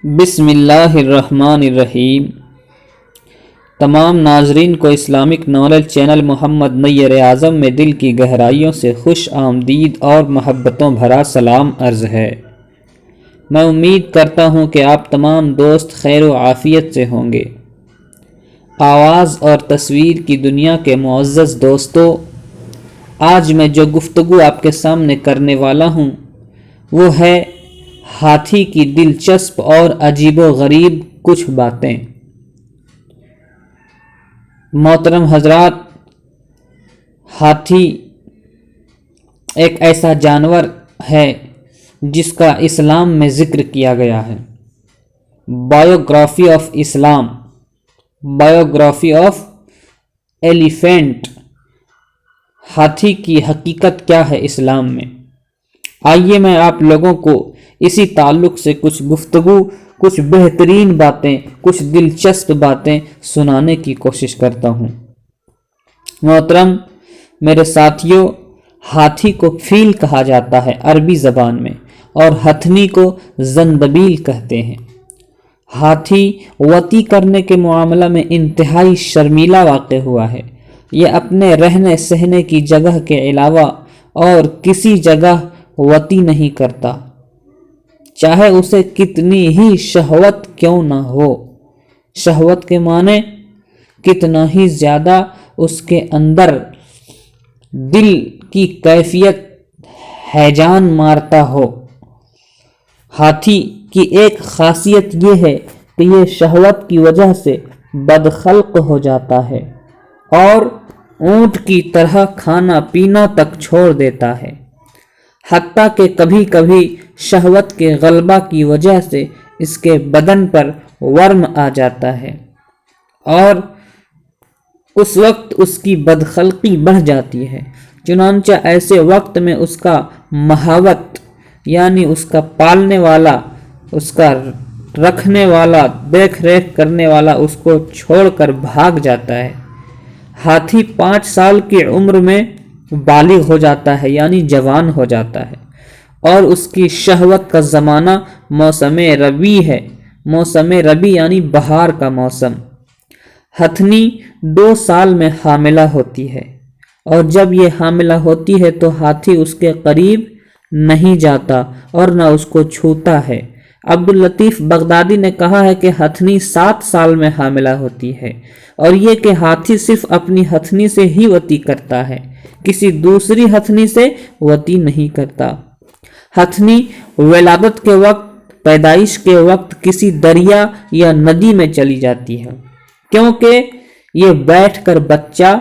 بسم اللہ الرحمن الرحیم۔ تمام ناظرین کو اسلامک نالج چینل محمد نیر اعظم میں دل کی گہرائیوں سے خوش آمدید اور محبتوں بھرا سلام عرض ہے۔ میں امید کرتا ہوں کہ آپ تمام دوست خیر و عافیت سے ہوں گے۔ آواز اور تصویر کی دنیا کے معزز دوستو، آج میں جو گفتگو آپ کے سامنے کرنے والا ہوں وہ ہے ہاتھی کی دلچسپ اور عجیب و غریب کچھ باتیں۔ محترم حضرات، ہاتھی ایک ایسا جانور ہے جس کا اسلام میں ذکر کیا گیا ہے۔ Biography of Islam, biography of elephant, ہاتھی کی حقیقت کیا ہے اسلام میں۔ آئیے میں آپ لوگوں کو اسی تعلق سے کچھ گفتگو، کچھ بہترین باتیں، کچھ دلچسپ باتیں سنانے کی کوشش کرتا ہوں۔ محترم میرے ساتھیوں، ہاتھی کو فیل کہا جاتا ہے عربی زبان میں، اور ہتھنی کو زندبیل کہتے ہیں۔ ہاتھی وطی کرنے کے معاملہ میں انتہائی شرمیلا واقع ہوا ہے۔ یہ اپنے رہنے سہنے کی جگہ کے علاوہ اور کسی جگہ وطی نہیں کرتا، چاہے اسے کتنی ہی شہوت کیوں نہ ہو۔ شہوت کے معنی کتنا ہی زیادہ اس کے اندر دل کی کیفیت ہیجان مارتا ہو۔ ہاتھی کی ایک خاصیت یہ ہے کہ یہ شہوت کی وجہ سے بدخلق ہو جاتا ہے اور اونٹ کی طرح کھانا پینا تک چھوڑ دیتا ہے، حتیٰ کہ کبھی کبھی شہوت کے غلبہ کی وجہ سے اس کے بدن پر ورم آ جاتا ہے اور اس وقت اس کی بدخلقی بڑھ جاتی ہے۔ چنانچہ ایسے وقت میں اس کا مہاوت، یعنی اس کا پالنے والا، اس کا رکھنے والا، دیکھ ریکھ کرنے والا اس کو چھوڑ کر بھاگ جاتا ہے۔ ہاتھی 5 سال کی عمر میں بالغ ہو جاتا ہے، یعنی جوان ہو جاتا ہے، اور اس کی شہوت کا زمانہ موسم ربیع ہے۔ موسم ربیع یعنی بہار کا موسم۔ ہتھنی 2 سال میں حاملہ ہوتی ہے، اور جب یہ حاملہ ہوتی ہے تو ہاتھی اس کے قریب نہیں جاتا اور نہ اس کو چھوتا ہے۔ عبداللطیف بغدادی نے کہا ہے کہ ہتھنی 7 سال میں حاملہ ہوتی ہے، اور یہ کہ ہاتھی صرف اپنی ہتھنی سے ہی وطی کرتا ہے، کسی دوسری ہتھنی سے وطی نہیں کرتا۔ ہتھنی ولادت کے وقت، پیدائش کے وقت کسی دریا یا ندی میں چلی جاتی ہے، کیونکہ یہ بیٹھ کر بچہ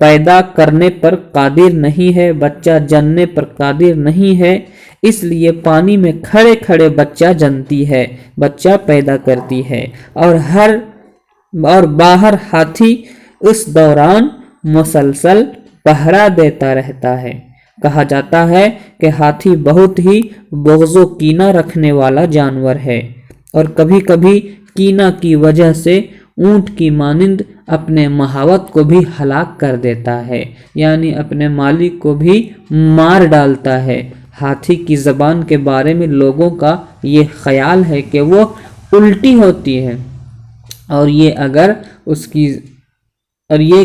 پیدا کرنے پر قادر نہیں ہے، بچہ جننے پر قادر نہیں ہے، اس لیے پانی میں کھڑے کھڑے بچہ جنتی ہے، بچہ پیدا کرتی ہے، اور باہر ہاتھی اس دوران مسلسل پہرا دیتا رہتا ہے۔ کہا جاتا ہے کہ ہاتھی بہت ہی بغض و کینہ رکھنے والا جانور ہے، اور کبھی کبھی کینہ کی وجہ سے اونٹ کی مانند اپنے مہاوت کو بھی ہلاک کر دیتا ہے، یعنی اپنے مالک کو بھی مار ڈالتا ہے۔ ہاتھی کی زبان کے بارے میں لوگوں کا یہ خیال ہے کہ وہ الٹی ہوتی ہے، اور یہ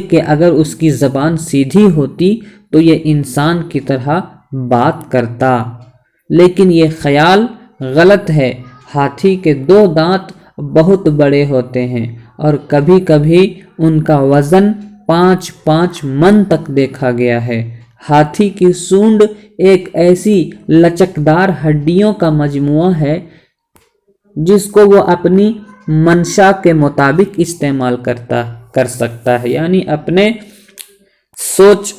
کہ اگر اس کی زبان سیدھی ہوتی تو یہ انسان کی طرح بات کرتا، لیکن یہ خیال غلط ہے۔ ہاتھی کے 2 دانت بہت بڑے ہوتے ہیں، اور کبھی کبھی ان کا وزن 5 من تک دیکھا گیا ہے۔ ہاتھی کی سونڈ ایک ایسی لچکدار ہڈیوں کا مجموعہ ہے جس کو وہ اپنی منشا کے مطابق استعمال کر سکتا ہے، یعنی اپنے سوچ،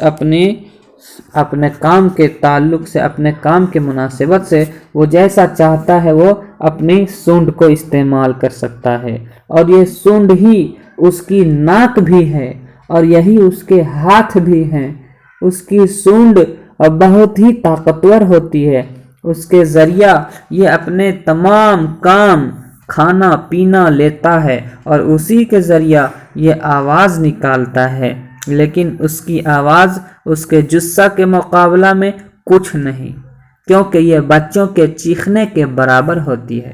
اپنے کام کے تعلق سے، اپنے کام کے مناسبت سے وہ جیسا چاہتا ہے وہ اپنی سونڈ کو استعمال کر سکتا ہے، اور یہ سونڈ ہی اس کی ناک بھی ہے، اور یہی اس کے ہاتھ بھی ہیں۔ اس کی سونڈ بہت ہی طاقتور ہوتی ہے، اس کے ذریعہ یہ اپنے تمام کام، کھانا پینا لیتا ہے، اور اسی کے ذریعہ یہ آواز نکالتا ہے، لیکن اس کی آواز اس کے جثہ کے مقابلہ میں کچھ نہیں، کیونکہ یہ بچوں کے چیخنے کے برابر ہوتی ہے۔